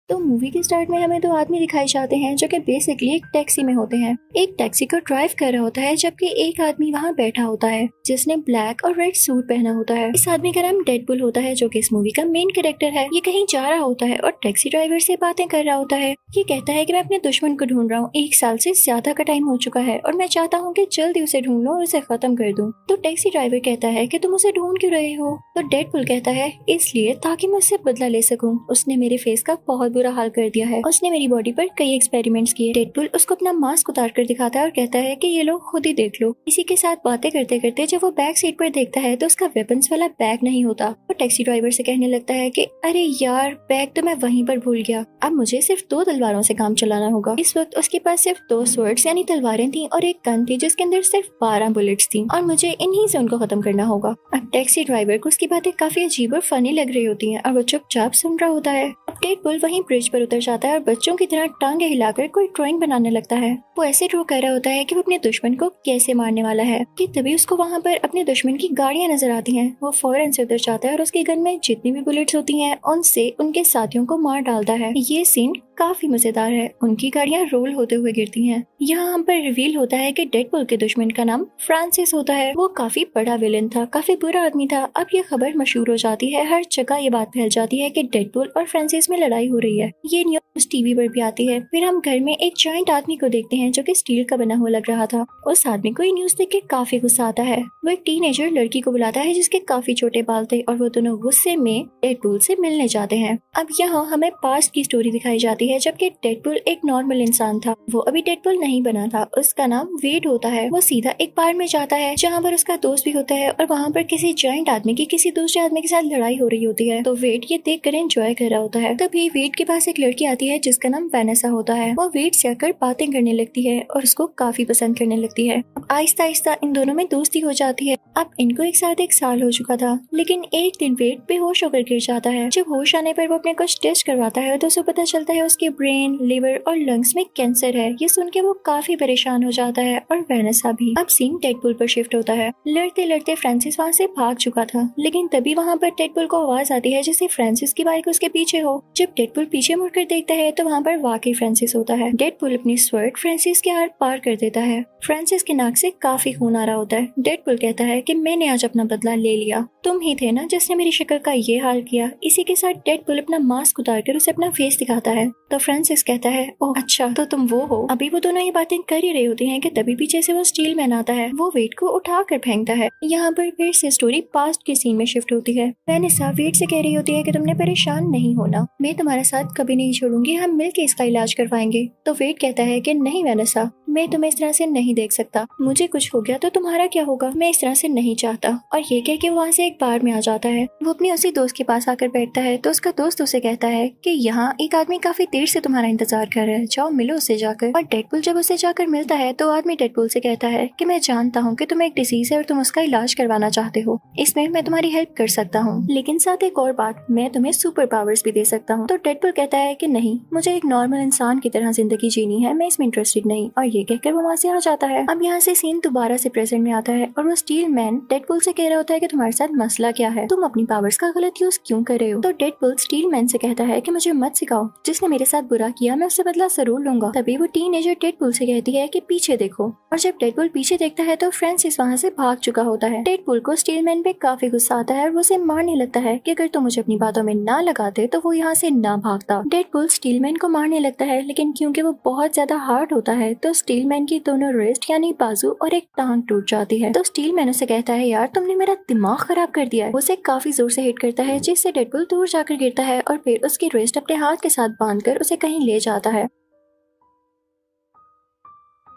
तो मूवी के स्टार्ट में हमें दो आदमी दिखाई जाते हैं जो कि बेसिकली एक टैक्सी में होते हैं। एक टैक्सी को ड्राइव कर रहा होता है जबकि एक आदमी वहाँ बैठा होता है जिसने ब्लैक और रेड सूट पहना होता है। इस आदमी का नाम डेडपुल होता है जो कि इस मूवी का मेन कैरेक्टर है। ये कहीं जा रहा होता है और टैक्सी ड्राइवर से बातें कर रहा होता है। ये कहता है कि मैं अपने दुश्मन को ढूंढ रहा हूँ, 1 साल से ज्यादा का टाइम हो चुका है और मैं चाहता हूँ कि जल्दी उसे ढूंढ लूं और उसे खत्म कर दूं। तो टैक्सी ड्राइवर कहता है कि तुम उसे ढूंढ क्यों रहे हो? तो डेडपुल कहता है इसलिए ताकि मैं उससे बदला ले सकूं। उसने मेरे फेस का बहुत बुरा हाल कर दिया है। उसने मेरी बॉडी पर कई एक्सपेरिमेंट्स किए। डेडपुल उसको अपना मास्क उतार कर दिखाता है और कहता है कि ये लो खुद ही देख लो। इसी के साथ बातें करते करते जब वो बैक सीट पर देखता है तो उसका वेपन्स वाला बैग नहीं होता। वो टैक्सी ड्राइवर से कहने लगता है कि अरे यार बैग तो मैं वहीं पर भूल गया, अब मुझे सिर्फ 2 तलवारों से काम चलाना होगा। इस वक्त उसके पास सिर्फ 2 स्वर्ड्स यानी तलवारें थी और एक गन थी जिसके अंदर सिर्फ 12 बुलेट्स थी और मुझे इन्हीं से उनको खत्म करना होगा। अब टैक्सी ड्राइवर को उसकी बातें काफी अजीब और फनी लग रही होती हैं और वो चुपचाप सुन रहा होता है। अब डेडपुल वहीं ब्रिज पर उतर जाता है और बच्चों की तरह टांगे हिलाकर कोई ड्राइंग बनाने लगता है। वो ऐसे ड्रॉ कर रहा होता है कि वो अपने दुश्मन को कैसे मारने वाला है कि तभी उसको वहाँ पर अपने दुश्मन की गाड़ियाँ नजर आती हैं। वो फौरन से उतर जाता है और उसके गन में जितनी भी बुलेट्स होती हैं उनसे उनके साथियों को मार डालता है। ये सीन काफी मजेदार है। उनकी गाड़ियाँ रोल होते हुए गिरती हैं। यहाँ हम पर रिवील होता है कि डेडपुल के दुश्मन का नाम फ्रांसिस होता है। वो काफी बड़ा विलेन था, काफी बुरा आदमी था। अब ये खबर मशहूर हो जाती है, हर जगह ये बात फैल जाती है कि डेडपुल और फ्रांसिस में लड़ाई हो रही है। ये न्यूज टीवी पर भी आती है। फिर हम घर में एक जॉइंट आदमी को देखते हैं जो कि स्टील का बना हुआ लग रहा था। उस आदमी को ये न्यूज देख के काफी गुस्सा आता है। वो एक टीनेजर लड़की को बुलाता है जिसके काफी छोटे बाल थे और वो दोनों गुस्से में डेडपुल से मिलने जाते हैं। अब यहाँ हमें पास्ट की स्टोरी दिखाई जाती है जबकि डेडपुल एक नॉर्मल इंसान था। वो अभी डेडपुल नहीं बना था। उसका नाम वेड होता है। वो सीधा एक बार में जाता है जहाँ पर उसका दोस्त भी होता है और वहाँ पर किसी जॉइंट आदमी की किसी दूसरे आदमी के साथ लड़ाई हो रही होती है। तो वेड ये देख कर एंजॉय कर रहा होता है। तभी वेड के पास एक लड़की आती है जिसका नाम वेनेसा होता है। वो वेड से आकर बातें करने लगती है और उसको काफी पसंद करने लगती है। अब आहिस्ता आहिस्ता इन दोनों में दोस्ती हो जाती है। अब इनको एक साथ 1 साल हो चुका था, लेकिन एक दिन वेड बेहोश होकर गिर जाता है। जब होश आने पर वो अपने कुछ टेस्ट करवाता है तो उसे पता चलता है उसके ब्रेन, लिवर और लंग्स में कैंसर है। ये सुन के वो काफी परेशान हो जाता है और वेनेसा भी। अब सीन डेडपुल पर शिफ्ट होता है। लड़ते लड़ते फ्रांसिस वहाँ से भाग चुका था, लेकिन तभी वहाँ पर डेडपुल को आवाज आती है जैसे फ्रांसिस की बाइक उसके पीछे हो। जब डेडपुल पीछे मुड़कर देखता है तो वहाँ पर वाकई फ्रांसिस होता है। डेडपुल अपनी स्वर्ड फ्रांसिस के हाथ पार कर देता है। फ्रांसिस के नाक से काफी खून आ रहा होता है। डेडपुल कहता है कि मैंने आज अपना बदला ले लिया, तुम ही थे ना जिसने मेरी शक्ल का ये हाल किया। इसी के साथ डेडपुल अपना मास्क उतार कर उसे अपना फेस दिखाता है। तो फ्रांसिस कहता है ओह अच्छा तो तुम वो हो। अभी वो दोनों ये बातें कर ही रही होती हैं कि तभी पीछे से वो स्टील मैन आता है। वो वेड को उठा कर फेंकता है। यहाँ पर फिर से स्टोरी पास्ट के सीन में शिफ्ट होती है। वेनेसा वेड से कह रही होती है कि तुमने परेशान नहीं होना, मैं तुम्हारा साथ कभी नहीं छोड़ूंगी, हम मिलकर इसका इलाज करवाएंगे। तो वेड कहता है कि नहीं वेनेसा, मैं तुम्हें इस तरह से नहीं देख सकता, मुझे कुछ हो गया तो तुम्हारा क्या होगा, मैं इस तरह से नहीं चाहता। और ये कह के वहाँ से एक बार में आ जाता है। वो अपने उसी दोस्त के पास आकर बैठता है तो उसका दोस्त उसे कहता है कि यहाँ एक आदमी काफी देर से तुम्हारा इंतजार कर रहा है, जाओ मिलो उससे जाकर। और डेडपुल जब उसे जाकर मिलता है तो आदमी डेडपुल से कहता है कि मैं जानता हूँ कि तुम्हें एक डिजीज है और तुम उसका इलाज करवाना चाहते हो, इसमें मैं तुम्हारी हेल्प कर सकता हूँ, लेकिन साथ एक और बात, मैं तुम्हें सुपर पावर्स भी दे सकता हूँ। तो डेडपुल कहता है कि नहीं, मुझे एक नॉर्मल इंसान की तरह जिंदगी जीनी है, मैं इसमें इंटरेस्टेड नहीं। और ये कहकर वो वहाँ से आ जाता है। अब यहाँ से सीन दोबारा से प्रेजेंट में आता है और वो स्टील मैन डेडपुल से कह रहा होता है कि तुम्हारे साथ मसला क्या है, तुम अपनी पावर्स का गलत यूज क्यों कर रहे हो। तो डेडपुल स्टील मैन से कहता है कि मुझे मत सिखाओ, जिसने मेरे साथ बुरा किया मैं उससे बदला जरूर लूंगा। तभी वो टीनेजर डेडपुल से कहती है कि पीछे देखो। और जब डेडपुल पीछे देखता है तो फ्रांसिस वहाँ से भाग चुका होता है। डेडपुल को स्टील मैन पे काफी गुस्सा आता है और वो उसे मारने लगता है कि अगर तुम मुझे अपनी बातों में ना लगाते तो वो यहाँ से ना भागता। डेडपुल स्टील मैन को मारने लगता है, लेकिन क्योंकि वो बहुत ज्यादा हार्ड होता है तो स्टील मैन की दोनों रिस्ट यानी बाजू और एक टांग टूट जाती है। तो स्टील मैन उसे कहता है यार तुमने मेरा दिमाग खराब कर दिया है। उसे काफी जोर से हिट करता है जिससे डेडपुल दूर जाकर गिरता है और फिर उसकी रिस्ट अपने हाथ के साथ बांधकर उसे कहीं ले जाता है।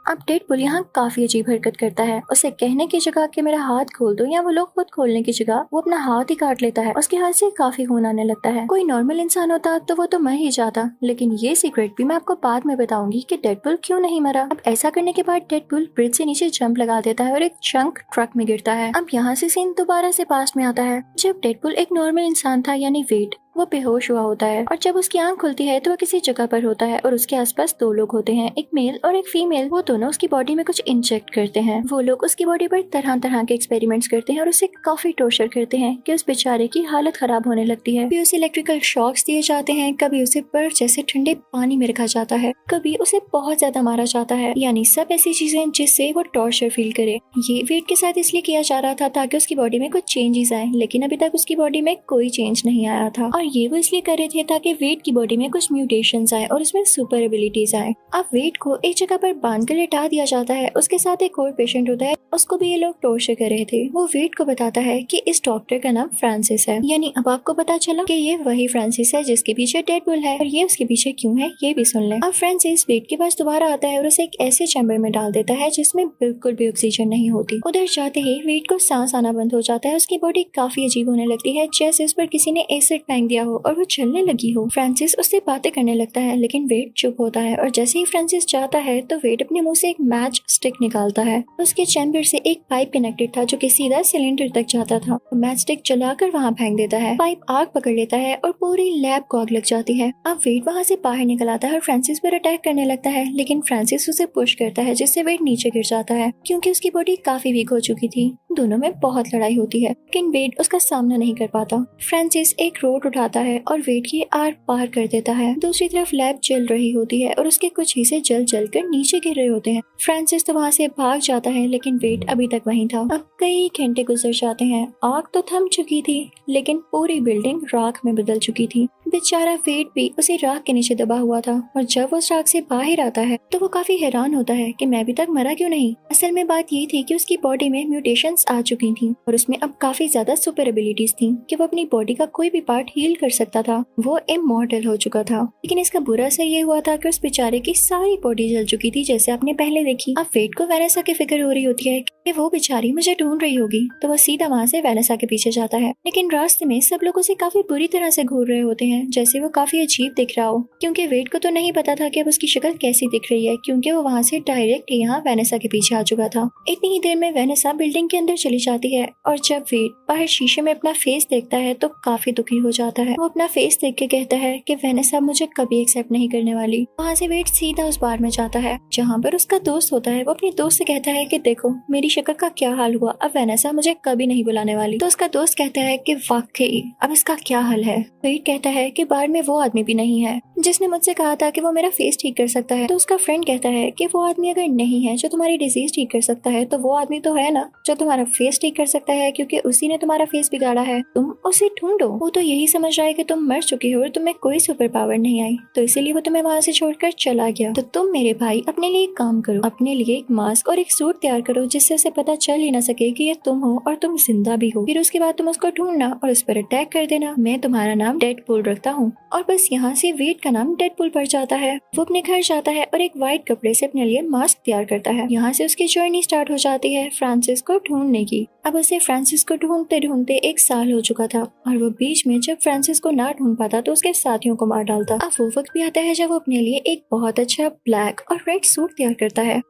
अब डेडपुल यहाँ काफी अजीब हरकत करता है। उसे कहने की जगह कि मेरा हाथ खोल दो या वो लोग खुद खोलने की जगह वो अपना हाथ ही काट लेता है। उसके हाथ से काफी खून आने लगता है। कोई नॉर्मल इंसान होता तो वो तो मर ही जाता, लेकिन ये सीक्रेट भी मैं आपको बाद में बताऊंगी कि डेडपुल क्यों नहीं मरा। अब ऐसा करने के बाद डेडपुल ब्रिज से नीचे जंप लगा देता है और एक चंक ट्रक में गिरता है। अब यहाँ से सीन दोबारा से पास में आता है जब डेडपुल एक नॉर्मल इंसान था यानी वेड। वो बेहोश हुआ होता है और जब उसकी आंख खुलती है तो वो किसी जगह पर होता है और उसके आसपास दो लोग होते हैं, एक मेल और एक फीमेल। वो दोनों उसकी बॉडी में कुछ इंजेक्ट करते हैं। वो लोग उसकी बॉडी पर तरह तरह के एक्सपेरिमेंट्स करते हैं और उसे काफी टॉर्चर करते हैं कि उस बेचारे की हालत खराब होने लगती है। कभी उसे इलेक्ट्रिकल शॉक्स दिए जाते हैं, कभी उसे बर्फ जैसे ठंडे पानी में रखा जाता है, कभी उसे बहुत ज्यादा मारा जाता है, यानी सब ऐसी चीजें जिससे वो टॉर्चर फील करे। ये वेट के साथ इसलिए किया जा रहा था ताकि उसकी बॉडी में कुछ चेंजेस आए, लेकिन अभी तक उसकी बॉडी में कोई चेंज नहीं आया था। और ये वो इसलिए कर रहे थे ताकि वेट की बॉडी में कुछ म्यूटेशंस आए और उसमें सुपर एबिलिटीज आए। अब वेट को एक जगह पर बांध कर लेटा दिया जाता है। उसके साथ एक और पेशेंट होता है, उसको भी ये लोग टॉर्चर कर रहे थे। वो वेट को बताता है कि इस डॉक्टर का नाम फ्रांसिस है। यानी अब आपको पता चला कि ये वही फ्रांसिस है जिसके पीछे डेडपुल है, और ये उसके पीछे क्यों है ये भी सुन लें। अब फ्रांसिस वेट के पास दोबारा आता है और उसे एक ऐसे चैम्बर में डाल देता है जिसमें बिल्कुल भी ऑक्सीजन नहीं होती। उधर जाते ही वेट को सांस आना बंद हो जाता है। उसकी बॉडी काफी अजीब होने लगती है, जैसे उस पर किसी ने एसिड फेंक दिया हो और वो चलने लगी हो। फ्रांसिस उससे बातें करने लगता है, लेकिन वेट चुप होता है। और जैसे ही फ्रांसिस जाता है तो वेट अपने मुंह से एक मैच स्टिक निकालता है। उसके चैम्बर से एक पाइप कनेक्टेड था जो कि सीधा सिलेंडर तक जाता था। मैच स्टिक जलाकर वहाँ फेंक देता है। पाइप आग पकड़ लेता है और पूरी लैब को आग लग जाती है। अब वेट वहाँ से बाहर निकल आता है और फ्रांसिस पर अटैक करने लगता है, लेकिन फ्रांसिस उसे पुश करता है जिससे वेट नीचे गिर जाता है क्योंकि उसकी बॉडी काफी वीक हो चुकी थी। दोनों में बहुत लड़ाई होती है, लेकिन वेट उसका सामना नहीं कर पाता। फ्रांसिस एक रोड उठाता है और वेट की आर पार कर देता है। दूसरी तरफ लैब जल रही होती है और उसके कुछ हिस्से जल कर नीचे गिर रहे होते हैं। फ्रांसिस तो वहाँ से भाग जाता है, लेकिन वेट अभी तक वहीं था। अब कई घंटे गुजर जाते हैं। आग तो थम चुकी थी, लेकिन पूरी बिल्डिंग राख में बदल चुकी थी। बेचारा वेट भी उसी राख के नीचे दबा हुआ था, और जब वो उस राख से बाहर आता है तो वो काफी हैरान होता है कि मैं अभी तक मरा क्यों नहीं। असल में बात ये थी कि उसकी बॉडी में म्यूटेशंस आ चुकी थी और उसमें अब काफी ज्यादा सुपर एबिलिटीज थी कि वो अपनी बॉडी का कोई भी पार्ट हील कर सकता था। वो इमॉर्टल हो चुका था, लेकिन इसका बुरा असर ये हुआ था कि उस बेचारे की सारी बॉडी जल चुकी थी, जैसे आपने पहले देखी। अब वेट को वेनेसा की फिक्र हो रही होती है कि वो बेचारी मुझे ढूंढ रही होगी, तो वो सीधा वहाँ से वेनेसा के पीछे जाता है। लेकिन रास्ते में सब लोग उसे काफी बुरी तरह से घूर रहे होते हैं, जैसे वो काफी अजीब दिख रहा हो, क्योंकि वेट को तो नहीं पता था कि अब उसकी शक्ल कैसी दिख रही है, क्योंकि वो वहाँ से डायरेक्ट यहाँ वेनेसा के पीछे आ चुका था। इतनी ही देर में वेनेसा बिल्डिंग के अंदर चली जाती है, और जब वेट बाहर शीशे में अपना फेस देखता है तो काफी दुखी हो जाता है। वो अपना फेस देख के कहता है कि वेनेसा मुझे कभी एक्सेप्ट नहीं करने वाली। वहाँ से वेट सीधा उस बार में जाता है जहाँ पर उसका दोस्त होता है। वो अपने दोस्त से कहता है कि देखो मेरी शक्ल का क्या हाल हुआ, अब वेनेसा मुझे कभी नहीं बुलाने वाली। तो उसका दोस्त कहता है कि वाकई अब इसका क्या हाल है। वेट कहता है कि बार में वो आदमी भी नहीं है जिसने मुझसे कहा था कि वो मेरा फेस ठीक कर सकता है। तो उसका फ्रेंड कहता है कि वो आदमी अगर नहीं है जो तुम्हारी डिजीज ठीक कर सकता है, तो वो आदमी तो है ना जो तुम्हारा फेस ठीक कर सकता है, क्योंकि उसी ने तुम्हारा फेस बिगाड़ा है। तुम उसे ढूंढो। वो तो यही समझ रहा है कि तुम मर चुकी हो और तुम्हें कोई सुपर पावर नहीं आई, तो इसीलिए वो तुम्हें वहाँ से छोड़कर चला गया। तो तुम मेरे भाई अपने लिए एक काम करो, अपने लिए एक मास्क और एक सूट तैयार करो जिससे उसे पता चल ही ना सके कि ये तुम हो और तुम जिंदा भी हो। फिर उसके बाद तुम उसको ढूंढना और उस पर अटैक कर देना। मैं तुम्हारा नाम डेडपुल रखता हूँ। और बस यहाँ से वेट का नाम डेडपुल पड़ जाता है। वो अपने घर जाता है और एक व्हाइट कपड़े से अपने लिए मास्क तैयार करता है। यहाँ से उसकी जर्नी स्टार्ट हो जाती है फ्रांसिस को ढूंढने की। अब उसे फ्रांसिस को ढूंढते ढूंढते 1 साल हो चुका था, और वो बीच में जब फ्रांसिस को ना ढूंढ पाता तो उसके साथियों को मार डालता। अब वो वक्त भी आता है जब वो अपने लिए एक बहुत अच्छा ब्लैक और रेड सूट तैयार करता है।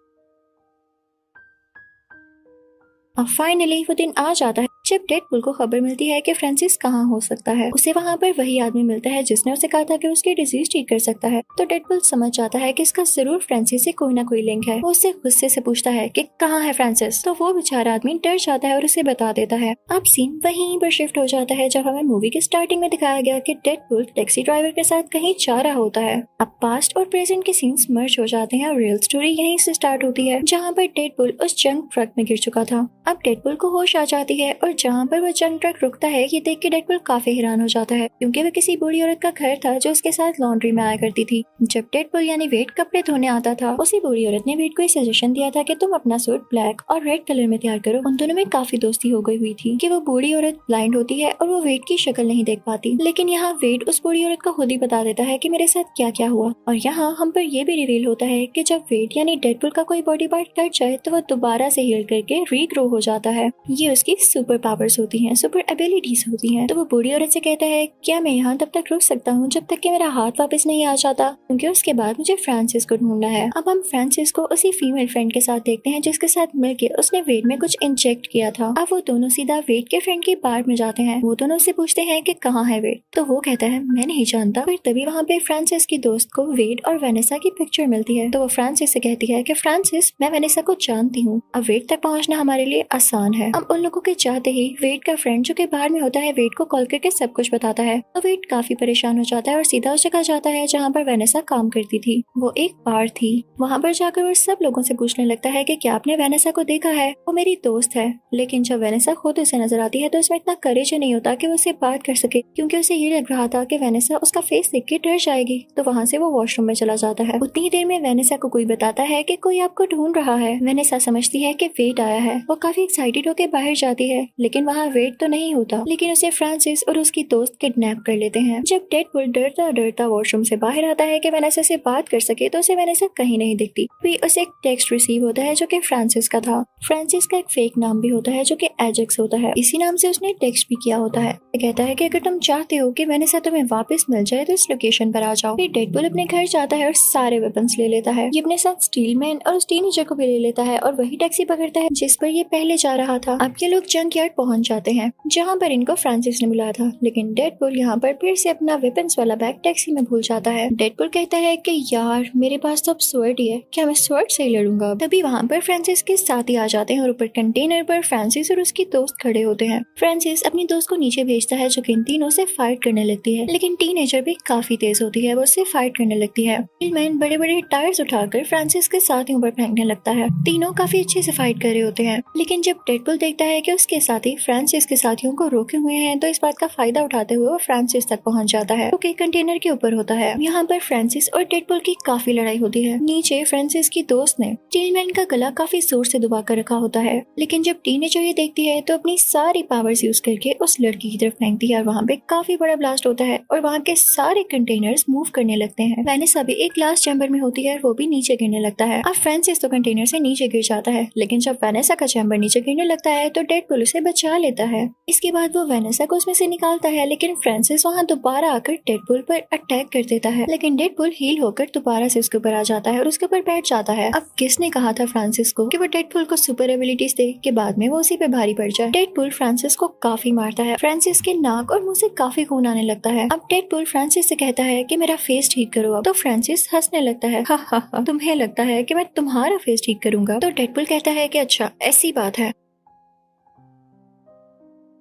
और फाइनली वो दिन आ जाता है जब डेडपुल को खबर मिलती है कि फ्रांसिस कहाँ हो सकता है। उसे वहाँ पर वही आदमी मिलता है जिसने उसे कहा था कि उसकी डिजीज ठीक कर सकता है। तो डेडपुल समझ जाता है कि इसका जरूर फ्रांसिस से कोई ना कोई लिंक है। वो उससे गुस्से से पूछता है कि कहाँ है फ्रांसिस। तो वो बेचारा आदमी डर जाता है और उसे बता देता है। अब सीन वहीं पर शिफ्ट हो जाता है जब हमें मूवी के स्टार्टिंग में दिखाया गया कि डेडपुल टैक्सी ड्राइवर के साथ कहीं जा रहा होता है। अब पास्ट और प्रेजेंट के सीन्स मर्ज हो जाते हैं और रियल स्टोरी यहीं से स्टार्ट होती है जहाँ पर डेडपुल उस जंक ट्रक में गिर चुका था। अब डेडपुल को होश आ जाती है, और जहाँ पर वो जंक ट्रक रुकता है ये देख के डेडपुल काफी हैरान हो जाता है, क्योंकि वो किसी बूढ़ी औरत का घर था जो उसके साथ लॉन्ड्री में आया करती थी। जब डेडपुल यानी वेट कपड़े धोने आता था, उसी बूढ़ी औरत ने वेट को सजेशन दिया था कि तुम अपना सूट ब्लैक और रेड कलर में तैयार करो। उन दोनों में काफी दोस्ती हो गई हुई थी कि वो बूढ़ी औरत ब्लाइंड होती है और वो वेट की शक्ल नहीं देख पाती, लेकिन यहाँ वेट उस बूढ़ी औरत को खुद ही बता देता है कि मेरे साथ क्या क्या हुआ। और यहाँ हम पर यह भी रिवील होता है कि जब वेट यानी डेडपुल का कोई बॉडी पार्ट कट जाए तो वो दोबारा से हील करके रीग्रो हो जाता है। ये उसकी सुपर पावर्स होती हैं, सुपर एबिलिटीज होती हैं। तो वो बूढ़ी औरत से कहता है क्या मैं यहाँ तब तक रुक सकता हूँ जब तक कि मेरा हाथ वापस नहीं आ जाता, क्योंकि उसके बाद मुझे फ्रांसिस को ढूंढना है। अब हम फ्रांसिस को उसी फीमेल फ्रेंड के साथ देखते हैं जिसके साथ मिलकर उसने वेड में कुछ इंजेक्ट किया था। अब वो दोनों सीधा वेड के फ्रेंड की बार में जाते हैं। वो दोनों से पूछते हैं कि कहाँ है वेड, तो वो कहता है मैं नहीं जानता। फिर तभी वहाँ पे फ्रांसिस की दोस्त को वेड और वेनेसा की पिक्चर मिलती है। तो वो फ्रांसिस से कहती है कि फ्रांसिस मैं वेनेसा को जानती हूँ, अब वेड तक पहुँचना हमारे लिए आसान है। अब उन लोगों के चाहते ही वेड का फ्रेंड जो कि बाहर में होता है वेड को कॉल करके सब कुछ बताता है। तो वेड काफी परेशान हो जाता है और सीधा उस जगह जाता है जहाँ पर वेनेसा काम करती थी। वो एक बार थी। वहाँ पर जाकर वो सब लोगों से पूछने लगता है कि क्या आपने वेनेसा को देखा है, वो मेरी दोस्त है। लेकिन जब वेनेसा खुद उसे नजर आती है तो उसमें इतना करेज नहीं होता कि वो उससे बात कर सके, क्योंकि उसे ये लग रहा था कि वेनेसा उसका फेस देख के डर जाएगी। तो वहाँ से वो वॉशरूम में चला जाता है। उतनी ही देर में वेनेसा को कोई बताता है कि कोई आपको ढूंढ रहा है। वेनेसा समझती है कि वेड आया है। वो काफी एक्साइटेड होकर बाहर जाती है, लेकिन वहाँ वेड तो नहीं होता, लेकिन उसे फ्रांसिस और उसकी दोस्त किडनैप कर लेते हैं। जब डेडपूल डरता डरता वॉशरूम से बाहर आता है कि वेनेसा से बात कर सके, तो उसे वेनेसा कहीं नहीं दिखती। फिर उसे एक टेक्स्ट रिसीव होता है जो कि फ्रांसिस का था। फ्रांसिस का एक फेक नाम भी होता है जो कि एजेक्स होता है। इसी नाम से उसने टेक्स्ट भी किया होता है। कहता है कि अगर तुम चाहते हो कि वेनेसा तुम्हें वापस मिल जाए तो इस लोकेशन पर आ जाओ। फिर डेडपूल अपने घर जाता है और सारे वेपन्स ले लेता है। ये अपने साथ स्टीलमैन और उस टीनेजर को भी ले लेता है और वही टैक्सी पकड़ता है जिस पर ये पहले जा रहा था। अब ये लोग जंक यार्ड पहुंच जाते हैं जहाँ पर इनको फ्रांसिस ने बुलाया था, लेकिन डेडपूल यहाँ पर फिर से अपना वेपन्स वाला बैग टैक्सी में भूल जाता है। डेडपूल कहता है कि यार मेरे पास तो अब स्वर्ड ही है, क्या मैं स्वर्ड से ही लड़ूंगा। तभी वहाँ पर फ्रांसिस के साथी आ जाते हैं और ऊपर कंटेनर पर फ्रांसिस और उसकी दोस्त खड़े होते हैं। फ्रांसिस अपनी दोस्त को नीचे भेजता है जो कि इन तीनों से फाइट करने लगती है, लेकिन टीनेजर भी काफी तेज होती है, वो उससे फाइट करने लगती है। मैन बड़े बड़े टायर्स उठाकर फ्रांसिस के साथियों पर फेंकने लगता है। तीनों काफी अच्छे से फाइट कर रहे होते हैं, लेकिन जब डेडपूल देखता है कि उसके साथी फ्रांसिस के साथियों को रोके हुए हैं तो इस बात का फायदा उठाते हुए वो फ्रांसिस तक पहुंच जाता है, जो कंटेनर के ऊपर होता है। यहाँ पर फ्रांसिस और डेडपूल की काफी लड़ाई होती है। नीचे फ्रांसिस की दोस्त ने स्टीलमैन का गला काफी जोर से दबा कर रखा होता है, लेकिन जब टीनेजर ये देखती है तो अपनी सारी पावर्स यूज करके उस लड़की की तरफ फेंकती है और वहाँ पे काफी बड़ा ब्लास्ट होता है और वहाँ के सारे कंटेनर्स मूव करने लगते हैं। वेनेसा भी एक ग्लास चैम्बर में होती है, वो भी नीचे गिरने लगता है। अब फ्रांसिस तो कंटेनर से नीचे गिर जाता है, लेकिन जब वेनेसा का चैम्बर नीचे गिरने लगता है तो डेडपूल उसे बचा लेता है। इसके बाद वो वेनेसा को उसमें से निकालता है, लेकिन फ्रांसिस वहाँ दोबारा आकर डेडपूल पर अटैक कर देता है, लेकिन डेडपूल हील होकर दोबारा से उसके ऊपर आ जाता है और उसके ऊपर बैठ जाता है। अब किसने कहा था फ्रांसिस को कि वो डेडपूल को सुपर एबिलिटीज दे कि बाद में वो उसी पे भारी पड़ जाए। डेडपूल फ्रांसिस को काफी मारता है। फ्रांसिस के नाक और मुंह से काफी खून आने लगता है। अब डेडपूल फ्रांसिस से कहता है कि मेरा फेस ठीक करो। अब तो फ्रांसिस हंसने लगता है, हा हा हा, तुम्हें लगता है कि मैं तुम्हारा फेस ठीक करूंगा? तो डेडपूल कहता है कि अच्छा ऐसी बात है।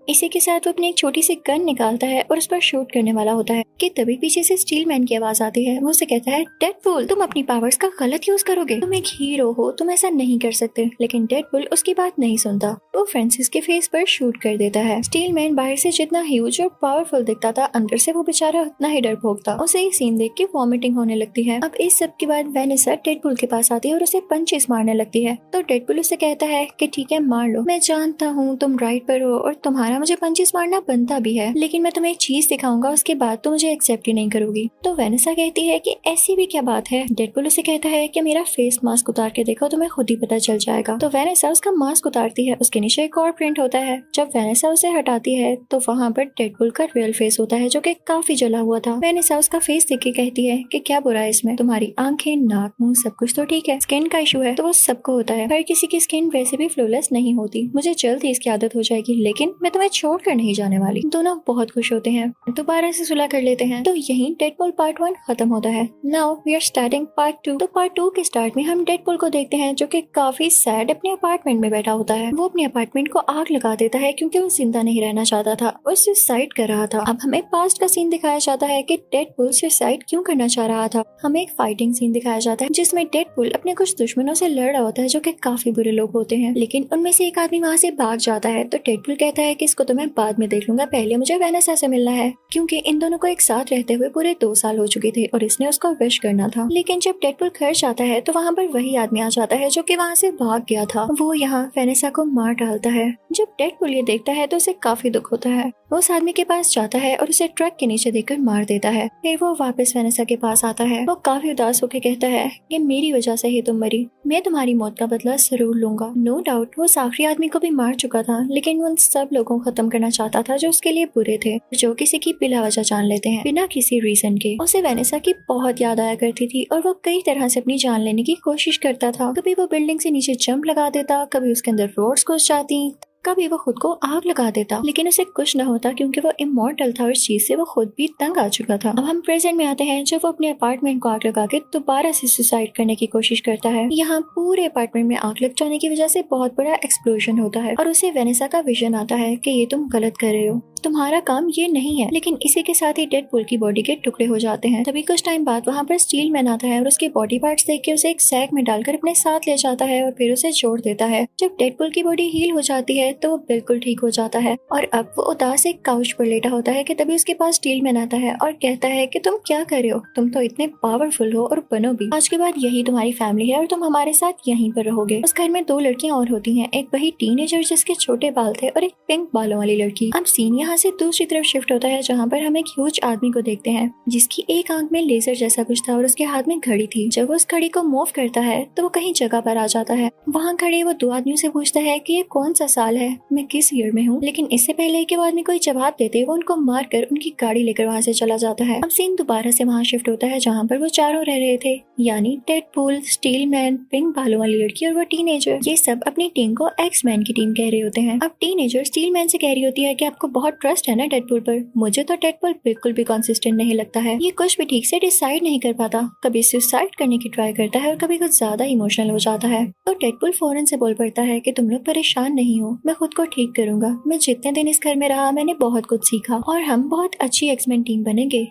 इसी के साथ वो अपनी एक छोटी सी गन निकालता है और उस पर शूट करने वाला होता है कि तभी पीछे से स्टीलमैन की आवाज आती है। वो उसे कहता है डेडपूल तुम अपनी पावर्स का गलत यूज करोगे, तुम एक हीरो हो, तुम ऐसा नहीं कर सकते। लेकिन डेडपूल उसकी बात नहीं सुनता, वो फ्रांसिस के फेस पर शूट कर देता है। स्टीलमैन बाहर से जितना ह्यूज और पावरफुल दिखता था, अंदर से वो बेचारा उतना ही डरपोक था। उसे ये सीन देख के वॉमिटिंग होने लगती है। अब इस सब के बाद वेनेसा डेडपूल के पास आती है और उसे पंचेस मारने लगती है। तो डेडपूल उसे कहता है कि ठीक है मार लो, मैं जानता हूँ तुम राइट पर हो और तुम्हारा मुझे पंचेस मारना बनता भी है, लेकिन मैं तुम्हें एक चीज दिखाऊंगा, उसके बाद तो मुझे एक्सेप्ट ही नहीं करोगी। तो वेनेसा कहती है कि ऐसी भी क्या बात है। डेडपूल उसे कहता है कि मेरा फेस मास्क उतार के देखो, तुम्हें खुद ही पता चल जाएगा। तो वेनेसा उसका मास्क उतारती है, उसके नीचे एक और प्रिंट होता है। जब वेनेसा उसे हटाती है तो वहाँ पर डेडपूल का रियल फेस होता है जो कि काफी जला हुआ था। वेनेसा उसका फेस देख के कहती है कि क्या बुरा है इसमें, तुम्हारी आंखें, नाक, मुंह सब कुछ तो ठीक है, स्किन का इशू है तो वो सबको होता है, हर किसी की स्किन वैसे भी फ्लॉलेस नहीं होती, मुझे जल्द ही इसकी आदत हो जाएगी, लेकिन मैं तुम्हें छोड़कर नहीं जाने वाली। दोनों बहुत खुश होते हैं, दोबारा से सुलह कर लेते हैं। तो यहीं डेडपूल पार्ट 1 खत्म होता है। Now we are starting part 2। तो पार्ट 2 के स्टार्ट में हम डेडपूल को देखते हैं जो कि काफी सैड अपने अपार्टमेंट में बैठा होता है। वो अपने अपार्टमेंट को आग लगा देता है क्योंकि वो जिंदा नहीं रहना चाहता था, वो सुसाइड कर रहा था। अब हमें पास्ट का सीन दिखाया जाता है कि डेडपूल सुसाइड क्यों करना चाह रहा था। हमें एक फाइटिंग सीन दिखाया जाता है जिसमें डेडपूल अपने कुछ दुश्मनों से लड़ रहा होता है जो कि काफी बुरे लोग होते हैं, लेकिन उनमें से एक आदमी वहाँ से भाग जाता है। तो डेडपूल कहता है कि इसको तो मैं बाद में देख लूंगा, पहले मुझे वेनेसा से मिलना है, क्योंकि इन दोनों को एक साथ रहते हुए पूरे 2 साल हो चुके थे और इसने उसको विश करना था। लेकिन जब डेडपूल घर जाता है तो वहाँ पर वही आदमी आ जाता है जो कि वहाँ से भाग गया था। वो यहाँ वेनेसा को मार डालता है। जब डेडपूल ये देखता है तो उसे काफी दुख होता है। वो उस आदमी के पास जाता है और उसे ट्रक के नीचे देकर मार देता है। फिर वो वापस वेनेसा के पास आता है। वो काफी उदास होकर कहता है कि मेरी वजह से ही तुम मरी, मैं तुम्हारी मौत का बदला जरूर लूंगा। नो डाउट वो उस आखिरी आदमी को भी मार चुका था, लेकिन उन सब लोगों लोगों को खत्म करना चाहता था जो उसके लिए बुरे थे, जो किसी की बिला वजह जान लेते हैं बिना किसी रीजन के। उसे वेनेसा की बहुत याद आया करती थी और वो कई तरह से अपनी जान लेने की कोशिश करता था। कभी वो बिल्डिंग से नीचे जंप लगा देता, कभी उसके अंदर रोड्स घुस जाती, कभी वो खुद को आग लगा देता, लेकिन उसे कुछ न होता क्योंकि वो इमॉर्टल था और इस चीज से वो खुद भी तंग आ चुका था। अब हम प्रेजेंट में आते हैं जब वो अपने अपार्टमेंट को आग लगा के दोबारा से सुसाइड करने की कोशिश करता है। यहाँ पूरे अपार्टमेंट में आग लग जाने की वजह से बहुत बड़ा एक्सप्लोजन होता है और उसे वेनेसा का विजन आता है कि ये तुम गलत कर रहे हो, तुम्हारा काम ये नहीं है। लेकिन इसी के साथ ही डेडपूल की बॉडी के टुकड़े हो जाते हैं। तभी कुछ टाइम बाद वहाँ पर स्टील मैन आता है और उसके बॉडी पार्ट्स देख के उसे एक सैक में डालकर अपने साथ ले जाता है और फिर उसे जोड़ देता है। जब डेडपूल की बॉडी हील हो जाती है तो वो बिल्कुल ठीक हो जाता है और अब वो उदास एक काउच पर लेटा होता है कि तभी उसके पास स्टील मैन आता है और कहता है कि तुम क्या कर रहे हो, तुम तो इतने पावरफुल हो और बनो भी। आज के बाद यही तुम्हारी फैमिली है और तुम हमारे साथ यहीं पर रहोगे। उस घर में 2 लड़कियां और होती हैं, एक वही टीनेजर जिसके छोटे बाल थे और एक पिंक बालों वाली लड़की। अब सीन यहाँ से दूसरी तरफ शिफ्ट होता है जहाँ पर हम एक ह्यूज आदमी को देखते हैं जिसकी एक आंख में लेजर जैसा कुछ था और उसके हाथ में घड़ी थी। जब वो उस घड़ी को मूव करता है तो वो कहीं जगह पर आ जाता है। वहाँ खड़े वो 2 आदमियों से पूछता है कि ये कौन सा साल है, मैं किस ईयर में हूँ। लेकिन इससे पहले कि वो आदमी कोई जवाब देते वो उनको मार कर उनकी गाड़ी लेकर वहाँ से चला जाता है। अब सीन दोबारा से वहाँ शिफ्ट होता है जहाँ पर वो चारों रह रहे थे, यानी डेडपूल, स्टील मैन, पिंक बालों वाली लड़की और वो टीनेजर। ये सब अपनी टीम को एक्स मैन की टीम कह रहे होते हैं। अब टीनेजर स्टील मैन से कह रही होती है कि आपको बहुत ट्रस्ट है ना डेडपूल पर, मुझे तो डेडपूल बिल्कुल भी कंसिस्टेंट नहीं लगता है, ये कुछ भी ठीक से डिसाइड नहीं कर पाता, कभी सुसाइड करने की ट्राई करता है और कभी कुछ ज्यादा इमोशनल हो जाता है। तो डेडपूल फौरन से बोल पड़ता है कि तुम लोग परेशान नहीं हो, मैं खुद को ठीक करूंगा, मैं जितने दिन इस घर में रहा मैंने बहुत कुछ सीखा और हम बहुत अच्छी एक्समैन टीम बनेंगे।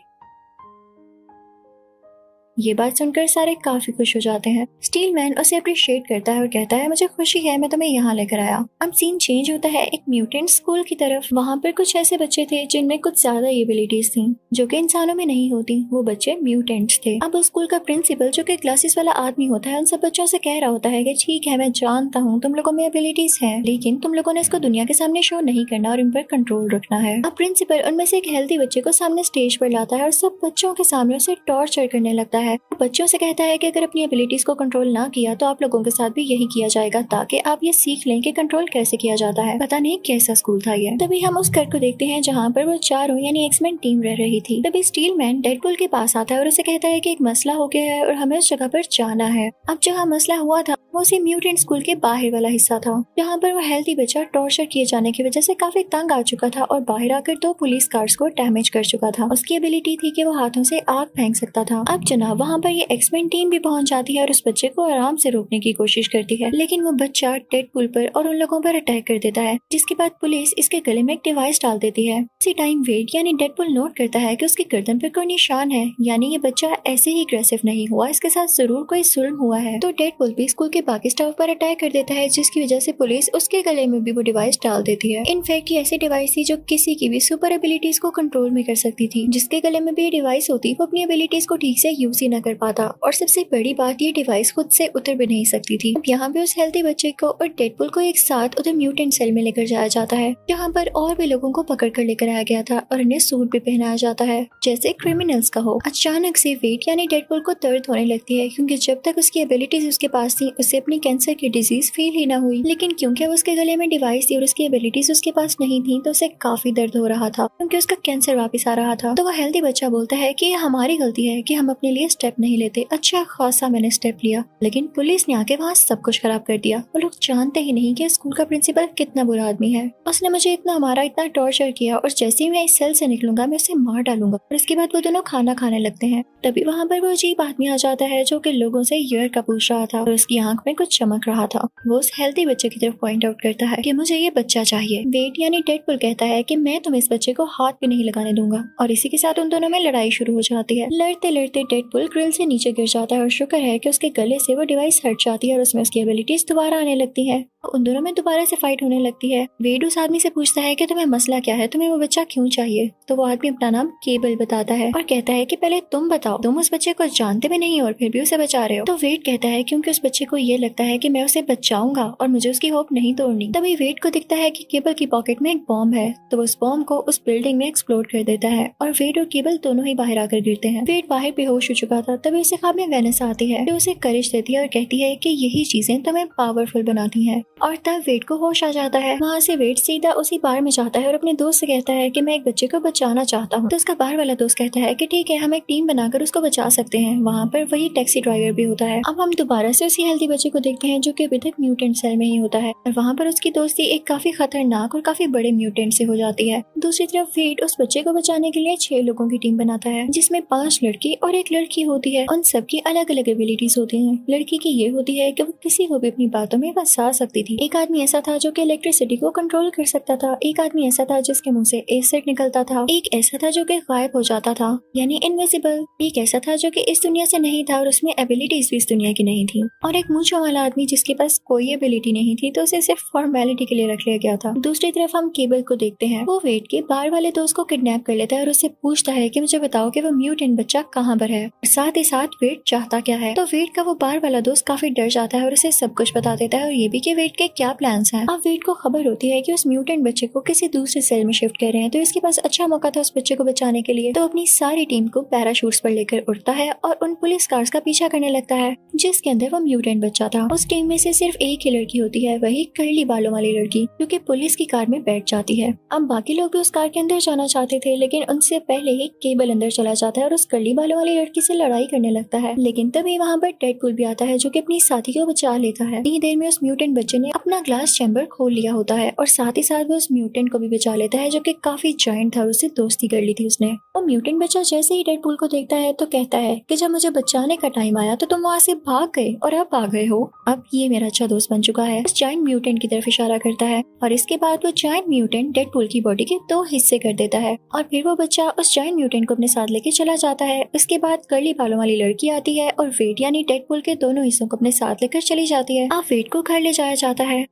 ये बात सुनकर सारे काफी खुश हो जाते हैं। स्टील मैन उसे अप्रिशिएट करता है और कहता है मुझे खुशी है मैं तुम्हें यहाँ लेकर आया। अब सीन चेंज होता है एक म्यूटेंट स्कूल की तरफ। वहाँ पर कुछ ऐसे बच्चे थे जिनमें कुछ ज्यादा एबिलिटीज थी जो कि इंसानों में नहीं होती, वो बच्चे म्यूटेंट्स थे। अब उस स्कूल का प्रिंसिपल जो कि ग्लासेस वाला आदमी होता है उन सब बच्चों से कह रहा होता है कि ठीक है मैं जानता हूँ तुम लोगों में एबिलिटीज है, लेकिन तुम लोगों ने इसको दुनिया के सामने शो नहीं करना और इन पर कंट्रोल रखना है। अब प्रिंसिपल उनमें से एक हेल्दी बच्चे को सामने स्टेज पर लाता है और सब बच्चों के सामने उसे टॉर्चर करने लगता है। बच्चों से कहता है कि अगर अपनी एबिलिटीज को कंट्रोल ना किया तो आप लोगों के साथ भी यही किया जाएगा ताकि आप ये सीख लें कि कंट्रोल कैसे किया जाता है। पता नहीं कैसा स्कूल था ये। तभी हम उस घर को देखते हैं जहाँ पर वो चारों यानी एक्समैन टीम रह रही थी। तभी स्टील मैन डेडपूल के पास आता है और उसे कहता है कि एक मसला हो गया है और हमें उस जगह पर जाना है। अब जहाँ मसला हुआ था वो उसी म्यूटेंट स्कूल के बाहर वाला हिस्सा था जहाँ पर वो हेल्दी बच्चा टॉर्चर किए जाने की वजह से काफी तंग आ चुका था और बाहर आकर 2 पुलिस कार्स को डैमेज कर चुका था। उसकी एबिलिटी थी कि वो हाथों से आग फेंक सकता था। अब जनाब वहाँ पर ये एक्समैन टीम भी पहुंच जाती है और उस बच्चे को आराम से रोकने की कोशिश करती है, लेकिन वो बच्चा डेडपूल पर और उन लोगों पर अटैक कर देता है, जिसके बाद पुलिस इसके गले में एक डिवाइस डाल देती है। उसी टाइम वेड यानी डेडपूल नोट करता है कि उसकी गर्दन पर कोई निशान है, यानी ये बच्चा ऐसे ही अग्रेसिव नहीं हुआ, इसके साथ जरूर कोई जुल्म हुआ है। तो डेडपूल भी स्कूल के बाकी स्टाफ पर अटैक कर देता है, जिसकी वजह से पुलिस उसके गले में भी वो डिवाइस डाल देती है। इनफैक्ट ये ऐसी डिवाइस थी जो किसी की भी सुपर एबिलिटीज को कंट्रोल में कर सकती थी। जिसके गले में भी ये डिवाइस होती वो अपनी एबिलिटीज को ठीक से यूज ही न कर पाता और सबसे बड़ी बात ये डिवाइस खुद से उतर भी नहीं सकती थी। अब यहाँ पे उस हेल्दी बच्चे को और डेडपूल को एक साथ उधर म्यूटेंट सेल में लेकर जाया जाता है जहाँ पर और भी लोगों को पकड़ कर लेकर आया गया था और उन्हें सूट भी पहनाया जाता है जैसे क्रिमिनल्स का हो। अचानक से वेट यानी डेडपूल को दर्द होने लगती है क्योंकि जब तक उसकी एबिलिटीज उसके पास थी उसे अपनी कैंसर की डिजीज फील ही न हुई, लेकिन क्योंकि उसके गले में डिवाइस थी और उसकी एबिलिटीज उसके पास नहीं थी तो उसे काफी दर्द हो रहा था क्योंकि उसका कैंसर वापस आ रहा था। तो वह हेल्दी बच्चा बोलता है कि हमारी गलती है कि हम अपने लिए स्टेप नहीं लेते, अच्छा खासा मैंने स्टेप लिया लेकिन पुलिस ने आके वहाँ सब कुछ खराब कर दिया। वो लोग जानते ही नहीं कि स्कूल का प्रिंसिपल कितना बुरा आदमी है। उसने मुझे इतना मारा, इतना टॉर्चर किया और जैसे ही मैं इस सेल से निकलूंगा मैं उसे मार डालूंगा। और इसके बाद वो दोनों खाना खाने लगते हैं। तभी वहाँ पर वो अजीब आदमी आ जाता है जो कि लोगों से ईयर का पूछ रहा था और उसकी आंख में कुछ चमक रहा था। वो उस हेल्दी बच्चे की तरफ पॉइंट आउट करता है कि मुझे ये बच्चा चाहिए। वेट यानी डेडपूल कहता है कि मैं तुम्हें इस बच्चे को हाथ भी नहीं लगाने दूंगा और इसी के साथ उन दोनों में लड़ाई शुरू हो जाती है। लड़ते लड़ते डेडपूल ग्रिल से नीचे गिर जाता है और शुक्र है कि उसके गले से वो डिवाइस हट जाती है और उसमें उसकी एबिलिटीज दोबारा आने लगती है। उन दोनों में दोबारा से फाइट होने लगती है। वेड उस आदमी से पूछता है कि तुम्हें मसला क्या है, तुम्हें वो बच्चा क्यों चाहिए। तो वो आदमी अपना नाम केबल बताता है और कहता है कि पहले तुम बताओ, तुम उस बच्चे को जानते भी नहीं और फिर भी उसे बचा रहे हो। तो वेड कहता है क्योंकि उस बच्चे को ये लगता है कि मैं उसे बचाऊंगा और मुझे उसकी होप नहीं तोड़नी। तभी वेड को दिखता है कि केबल की पॉकेट में एक बॉम्ब है, तो वो उस बॉम्ब को उस बिल्डिंग में एक्सप्लोड कर देता है और वेड और केबल दोनों ही बाहर आकर गिरते हैं। वेड बाहर बेहोश हो चुका था। तभी उसे ख्वाब में वेनेसा आती है जो उसे करेज देती है और कहती है कि यही चीजें तुम्हें पावरफुल बनाती हैं। और तब वेड को होश आ जाता है। वहाँ से वेड सीधा उसी बार में जाता है और अपने दोस्त से कहता है कि मैं एक बच्चे को बचाना चाहता हूँ। तो उसका बार वाला दोस्त कहता है कि ठीक है, हम एक टीम बनाकर उसको बचा सकते हैं। वहाँ पर वही टैक्सी ड्राइवर भी होता है। अब हम दोबारा से उसी हेल्दी बच्चे को देखते हैं जो कि अभी तक म्यूटेंट सेल में ही होता है और वहाँ पर उसकी दोस्ती एक काफी खतरनाक और काफी बड़े म्यूटेंट से हो जाती है। दूसरी तरफ वेड उस बच्चे को बचाने के लिए 6 लोगों की टीम बनाता है जिसमें 5 लड़की और एक लड़की होती है। उन सबकी अलग अलग एबिलिटीज होती हैं। लड़की की ये होती है कि वो किसी को भी अपनी बातों में फंसा सकती थी। एक आदमी ऐसा था जो कि इलेक्ट्रिसिटी को कंट्रोल कर सकता था। एक आदमी ऐसा था जिसके मुंह से एसिड निकलता था। एक ऐसा था जो कि गायब हो जाता था यानी इनविजिबल। एक ऐसा था जो कि इस दुनिया से नहीं था और उसमें एबिलिटीज भी इस दुनिया की नहीं थी। और एक मूंछों वाला आदमी जिसके पास कोई एबिलिटी नहीं थी तो उसे सिर्फ फॉर्मेलिटी के लिए रख लिया गया था। दूसरी तरफ हम केबल को देखते हैं। वो वेड के बार वाले दोस्त को किडनैप कर लेता है और उससे पूछता है कि मुझे बताओ कि वो म्यूटेंट बच्चा कहाँ पर है, साथ ही साथ वेड चाहता क्या है। तो वेड का वो बार वाला दोस्त काफी डर जाता है और उसे सब कुछ बता देता है और ये भी कि वेड के क्या प्लान्स हैं। अब वेड को खबर होती है कि उस म्यूटेंट बच्चे को किसी दूसरे सेल में शिफ्ट कर रहे हैं तो इसके पास अच्छा मौका था उस बच्चे को बचाने के लिए। तो अपनी सारी टीम को पैराशूट्स पर लेकर उड़ता है और उन पुलिस कार्स का पीछा करने लगता है जिसके अंदर वो म्यूटेंट बच्चा था। उस टीम में से सिर्फ एक ही लड़की होती है, वही कर्ली बालों वाली लड़की जो कि पुलिस की कार में बैठ जाती है। अब बाकी लोग भी उस कार के अंदर जाना चाहते थे लेकिन उनसे पहले ही केबल अंदर चला जाता है और उस कर्ली बालों वाली लड़की से लड़ाई करने लगता है। लेकिन तभी वहाँ पर डेडपूल भी आता है जो कि अपनी साथी को बचा लेता है। इतनी देर में उस म्यूटेंट बच्चे ने अपना ग्लास चैम्बर खोल लिया होता है और साथ ही साथ वो उस म्यूटेंट को भी बचा लेता है जो कि काफी जायंट था और उससे दोस्ती कर ली थी उसने। वो म्यूटेंट बच्चा जैसे ही डेडपूल को देखता है तो कहता है कि जब मुझे बचाने का टाइम आया तो तुम वहाँ से भाग गए और अब आ गए हो। अब ये मेरा अच्छा दोस्त बन चुका है। उस जायंट म्यूटेंट की तरफ इशारा करता है और इसके बाद वो जायंट म्यूटेंट डेडपूल की बॉडी के 2 हिस्से कर देता है और फिर वो बच्चा उस जायंट म्यूटेंट को अपने साथ लेके चला जाता है। उसके बाद कर्ली बालों वाली लड़की आती है और वेड यानी डेडपूल के दोनों हिस्सों को अपने साथ लेकर चली जाती है। अब वेड को घर ले जाया जाता है।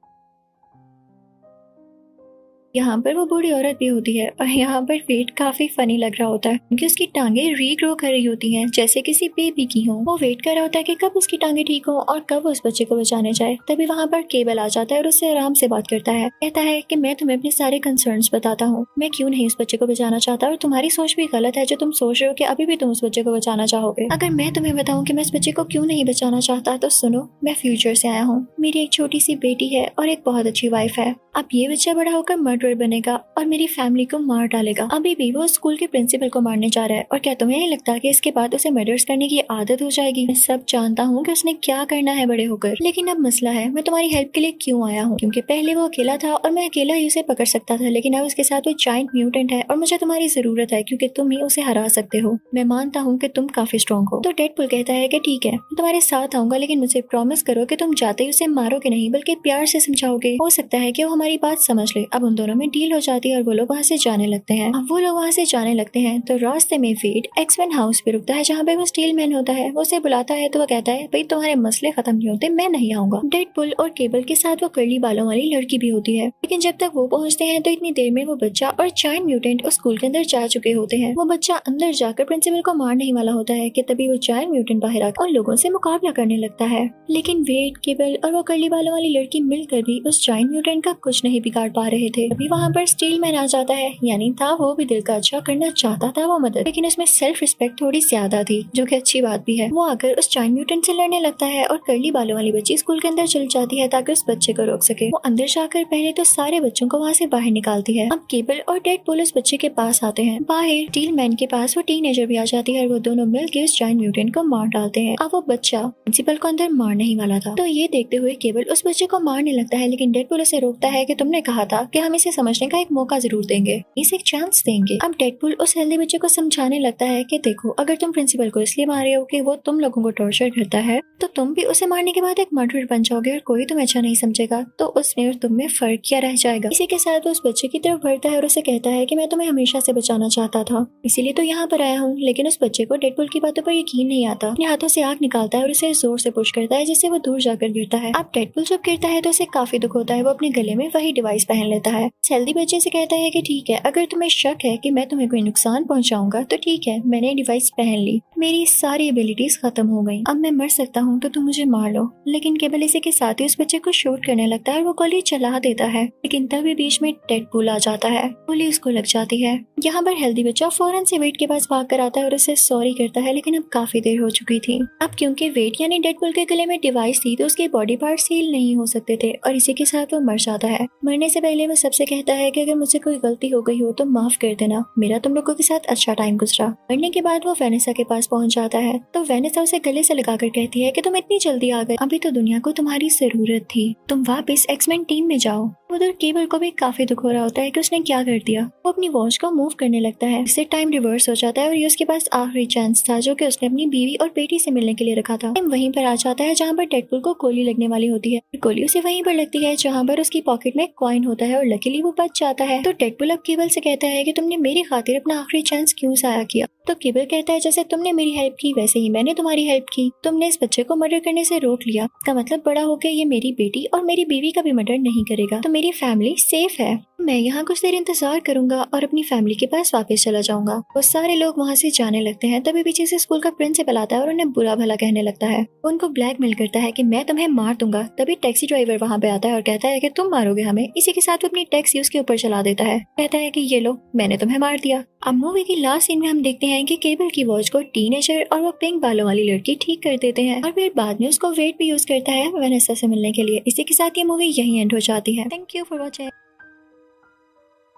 यहाँ पर वो बूढ़ी औरत भी होती है और यहाँ पर वेड काफी फनी लग रहा होता है क्योंकि उसकी टांगे रीग्रो कर रही होती हैं जैसे किसी बेबी की हो। वो वेट कर रहा होता है कि कब उसकी टांगे ठीक हो और कब वो उस बच्चे को बचाने जाए। तभी वहाँ पर केबल आ जाता है और उससे आराम से बात करता है। कहता है कि मैं तुम्हें अपने सारे कंसर्न्स बताता हूँ, मैं क्यों नहीं उस बच्चे को बचाना चाहता और तुम्हारी सोच भी गलत है जो तुम सोच रहे हो कि अभी भी तुम उस बच्चे को बचाना चाहोगे। अगर मैं तुम्हें बताऊँ कि मैं इस बच्चे को क्यों नहीं बचाना चाहता तो सुनो, मैं फ्यूचर से आया हूँ। मेरी एक छोटी सी बेटी है और एक बहुत अच्छी वाइफ है। अब ये बच्चा बड़ा होकर मर्डरर बनेगा और मेरी फैमिली को मार डालेगा। अभी भी वो स्कूल के प्रिंसिपल को मारने जा रहा है और क्या तुम्हें नहीं लगता कि इसके बाद उसे मर्डर्स करने की आदत हो जाएगी? मैं सब जानता हूँ कि उसने क्या करना है बड़े होकर, लेकिन अब मसला है मैं तुम्हारी हेल्प के लिए क्यों आया हूँ। क्योंकि पहले वो अकेला था और मैं अकेला ही उसे पकड़ सकता था, लेकिन अब उसके साथ वो जायंट म्यूटेंट है और मुझे तुम्हारी जरूरत है क्योंकि तुम ही उसे हरा सकते हो। मैं मानता हूँ कि तुम काफी स्ट्रॉन्ग हो। तो डेडपूल कहता है कि ठीक है, मैं तुम्हारे साथ आऊंगा, लेकिन मुझे प्रॉमिस करो कि तुम जाते ही उसे मारोगे नहीं बल्कि प्यार से समझाओगे। हो सकता है कि वो हमारी बात समझ ले। अब उन दोनों में डील हो जाती है और वो लोग वहाँ से जाने लगते हैं। अब वो लोग वहाँ से जाने लगते हैं तो रास्ते में वेड एक्समैन हाउस पे रुकता है जहाँ पे वो स्टील मैन होता है। वो उसे बुलाता है तो वो कहता है भाई तुम्हारे मसले खत्म नहीं होते, मैं नहीं आऊंगा। डेडपूल और केबल के साथ वो कर्ली बालों वाली लड़की भी होती है, लेकिन जब तक वो पहुँचते हैं तो इतनी देर में वो बच्चा और जायंट म्यूटेंट उस स्कूल के अंदर जा चुके होते हैं। वो बच्चा अंदर जाकर प्रिंसिपल को मारने ही वाला होता है कि तभी वो जायंट म्यूटेंट बाहर आकर उन लोगों से मुकाबला करने लगता है। लेकिन वेड, केबल और वो कर्ली बालों वाली लड़की मिलकर भी उस जायंट म्यूटेंट का कुछ नहीं बिगाड़ पा रहे थे। अभी वहाँ पर स्टील मैन आ जाता है, यानी था वो भी दिल का अच्छा करना चाहता था वो मदद, लेकिन उसमें सेल्फ रिस्पेक्ट थोड़ी ज्यादा थी जो कि अच्छी बात भी है। वो आकर उस जायंट म्यूटेंट से लड़ने लगता है और कर्ली बालों वाली बच्ची स्कूल के अंदर चली जाती है ताकि उस बच्चे को रोक सके। वो अंदर जाकर पहले तो सारे बच्चों को वहाँ से बाहर निकालती है। अब केबल और डेडपूल उस बच्चे के पास आते हैं। बाहर स्टील मैन के पास वो टीनेजर भी आ जाती है और वो दोनों मिलकर उस जायंट म्यूटेंट को मार डालते हैं। अब वो बच्चा प्रिंसिपल को अंदर मारने ही वाला था, तो ये देखते हुए केबल उस बच्चे को मारने लगता है, लेकिन डेडपूल उसे रोकता है कि तुमने कहा था कि हम इसे समझने का एक मौका जरूर देंगे, इसे एक चांस देंगे। अब डेडपूल उस हेल्दी बच्चे को समझाने लगता है कि देखो, अगर तुम प्रिंसिपल को इसलिए मार रहे हो कि वो तुम लोगों को टॉर्चर करता है, तो तुम भी उसे मारने के बाद एक मर्डरर बन जाओगे और कोई तुम्हें अच्छा नहीं समझेगा, तो उसमें और तुम में फर्क क्या रह जाएगा। इसी के साथ वो उस बच्चे की तरफ बढ़ता है और उसे कहता है कि मैं तुम्हें हमेशा से बचाना चाहता था, इसीलिए तो यहाँ पर आया हूँ। लेकिन उस बच्चे को डेडपूल की बातों पर यकीन नहीं आता। अपने हाथों से आग निकालता है और उसे जोर से पुश करता है जिससे वो दूर जाकर गिरता है। अब डेडपूल जब गिरता है तो उसे काफी दुख होता है। वो अपने गले में वही डिवाइस पहन लेता है। हेल्दी बच्चे से कहता है कि ठीक है, अगर तुम्हें शक है कि मैं तुम्हें कोई नुकसान पहुंचाऊंगा तो ठीक है, मैंने डिवाइस पहन ली, मेरी सारी एबिलिटीज खत्म हो गई, अब मैं मर सकता हूँ तो तुम मुझे मार लो। लेकिन केबल इसी के साथ ही उस बच्चे को शूट करने लगता है और वो गोली चला देता है, लेकिन तभी बीच में डेडपूल आ जाता है, गोली उसको लग जाती है। यहाँ पर हेल्दी बच्चा फौरन से वेट के पास भाग कर आता है और उसे सॉरी करता है, लेकिन अब काफी देर हो चुकी थी। अब क्योंकि वेट यानी डेडपूल के गले में डिवाइस थी तो उसके बॉडी पार्ट हील नहीं हो सकते थे और इसी के साथ वो मर जाता है। मरने से पहले वो सबसे कहता है कि अगर मुझसे कोई गलती हो गई हो तो माफ कर देना, मेरा तुम लोगों के साथ अच्छा टाइम गुजरा। मरने के बाद वो वेनेसा के पास पहुंच जाता है तो वेनेसा उसे गले से लगाकर कहती है कि तुम इतनी जल्दी आ गए, अभी तो दुनिया को तुम्हारी जरूरत थी, तुम वापस एक्समैन टीम में जाओ। उधर केबल को भी काफी दुख हो रहा होता है कि उसने क्या कर दिया। वो अपनी वॉच को मूव करने लगता है, इससे टाइम रिवर्स हो जाता है और ये उसके पास आखिरी चांस था जो कि उसने अपनी बीवी और बेटी से मिलने के लिए रखा था। टाइम वहीं पर आ जाता है जहाँ पर डेडपूल को गोली लगने वाली होती है। गोली उसे वहीं पर लगती है जहाँ पर उसकी पॉकेट में कॉइन होता है और लकीली वो बच जाता है। तो डेडपूल अब केबल से कहता है कि तुमने मेरी खातिर अपना आखिरी चांस क्यों जाया किया। तो केबल कहता है जैसे तुमने मेरी हेल्प की वैसे ही मैंने तुम्हारी हेल्प की, तुमने इस बच्चे को मर्डर करने से रोक लिया, इसका मतलब बड़ा होकर ये मेरी बेटी और मेरी बीवी का भी मर्डर नहीं करेगा, तो मेरी फैमिली सेफ है। मैं यहाँ कुछ देर इंतजार करूंगा और अपनी फैमिली के पास वापस चला जाऊंगा। वो सारे लोग वहाँ से जाने लगते हैं, तभी पीछे से स्कूल का प्रिंसिपल आता है और उन्हें बुरा भला कहने लगता है। उनको ब्लैकमेल करता है कि मैं तुम्हें मार दूंगा। तभी टैक्सी ड्राइवर वहाँ पे आता है और कहता है कि तुम मारोगे हमें। इसी के साथ वो अपनी टैक्सी उसके ऊपर चला देता है, कहता है कि ये लो मैंने तुम्हें मार दिया। अब मूवी की लास्ट सीन में हम देखते हैं कि केबल की वॉच को टीनेजर और वो पिंक बालों वाली लड़की ठीक कर देते हैं और फिर बाद में उसको वेट भी यूज करता है वेनेसा से मिलने के लिए। इसी के साथ ये मूवी यही एंड हो जाती है। Thank you for watching.